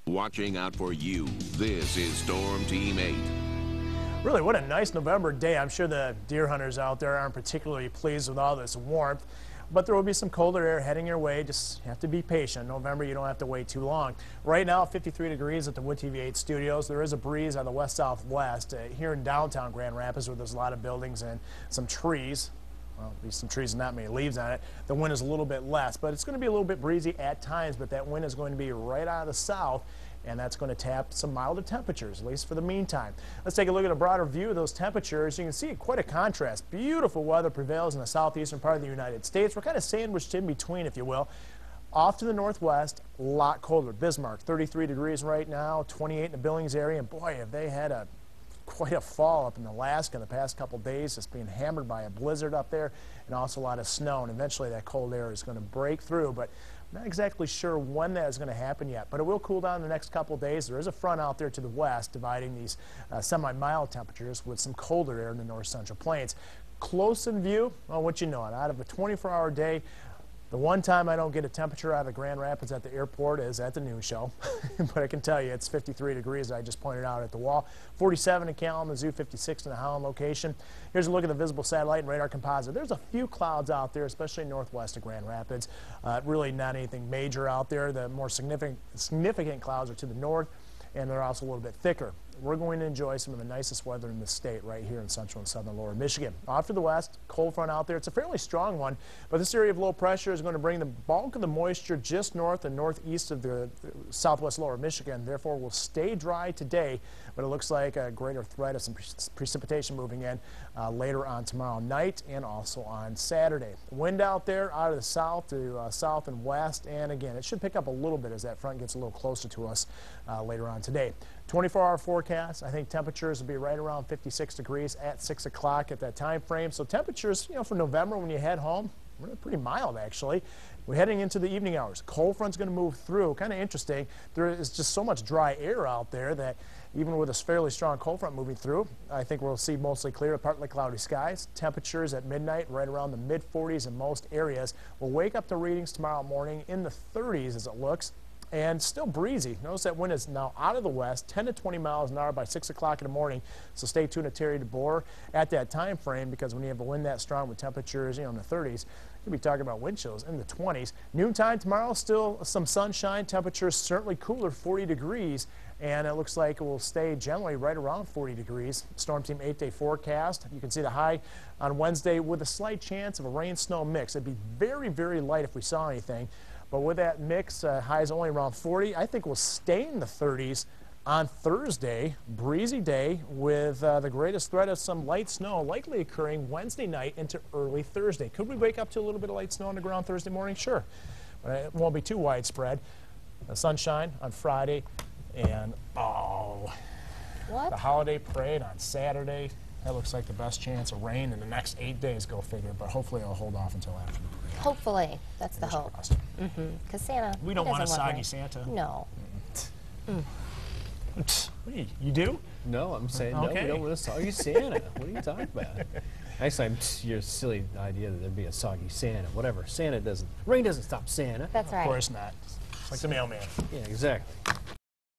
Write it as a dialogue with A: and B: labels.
A: Watching out for you, this is Storm Team 8.
B: Really, what a nice November day. I'm sure the deer hunters out there aren't particularly pleased with all this warmth, but there will be some colder air heading your way. Just have to be patient. November, you don't have to wait too long. Right now, 53 degrees at the Wood TV 8 studios. There is a breeze on the west-southwest here in downtown Grand Rapids, where there's a lot of buildings and some trees. Well, at least some trees and not many leaves on it. The wind is a little bit less, but it's going to be a little bit breezy at times, but that wind is going to be right out of the south, and that's going to tap some milder temperatures, at least for the meantime. Let's take a look at a broader view of those temperatures. You can see quite a contrast. Beautiful weather prevails in the southeastern part of the United States. We're kind of sandwiched in between, if you will. Off to the northwest, a lot colder. Bismarck, 33 degrees right now, 28 in the Billings area, and boy, have they had quite a fall up in Alaska in the past couple days. It's being hammered by a blizzard up there and also a lot of snow, and eventually that cold air is going to break through, but I'm not exactly sure when that is going to happen yet, but it will cool down in the next couple days. There is a front out there to the west dividing these semi-mild temperatures with some colder air in the north central plains. Close in view, well, what you know, out of a 24-hour day, the one time I don't get a temperature out of Grand Rapids at the airport is at the noon show. But I can tell you it's 53 degrees, I just pointed out at the wall. 47 in Kalamazoo, 56 in the Howland location. Here's a look at the visible satellite and radar composite. There's a few clouds out there, especially northwest of Grand Rapids. Really not anything major out there. The more significant clouds are to the north, and they're also a little bit thicker. We're going to enjoy some of the nicest weather in the state right here in central and southern lower Michigan. Off to the west, cold front out there. It's a fairly strong one, but this area of low pressure is going to bring the bulk of the moisture just north and northeast of the southwest lower Michigan. Therefore, will stay dry today, but it looks like a greater threat of some precipitation moving in later on tomorrow night and also on Saturday. Wind out there out of the south to south and west, and again, it should pick up a little bit as that front gets a little closer to us later on today. 24-hour forecast, I think temperatures will be right around 56 degrees at 6 o'clock at that time frame. So temperatures, you know, for November when you head home, really pretty mild actually. We're heading into the evening hours. Cold front's going to move through. Kind of interesting. There is just so much dry air out there that even with a fairly strong cold front moving through, I think we'll see mostly clear to partly cloudy skies. Temperatures at midnight right around the mid-40s in most areas. We'll wake up to readings tomorrow morning in the 30s as it looks. And still breezy. Notice that wind is now out of the west, 10 to 20 miles an hour by 6 o'clock in the morning. So stay tuned to Terry DeBoer at that time frame, because when you have a wind that strong with temperatures, you know, in the 30s, you'll be talking about wind chills in the 20s. Noontime tomorrow, still some sunshine. Temperatures certainly cooler, 40 degrees. And it looks like it will stay generally right around 40 degrees. Storm Team 8-day forecast. You can see the high on Wednesday with a slight chance of a rain-snow mix. It'd be very, very light if we saw anything. But with that mix, highs only around 40. I think we'll stay in the 30s on Thursday. Breezy day with the greatest threat of some light snow likely occurring Wednesday night into early Thursday. Could we wake up to a little bit of light snow on the ground Thursday morning? Sure. But it won't be too widespread. Sunshine on Friday. And,
C: what?
B: The holiday parade on Saturday. That looks like the best chance of rain in the next 8 days, go figure. But hopefully it'll hold off until after the parade.
C: Hopefully. That's the hope. Because Santa,
B: we don't want a soggy
C: rain.
B: Santa.
C: No.
B: You do?
D: No, I'm saying no, we don't want a soggy Santa. What are you talking about? Actually, your silly idea that there'd be a soggy Santa. Whatever. Rain doesn't stop Santa.
C: That's right.
B: Of course not. It's like the mailman.
D: Yeah, exactly.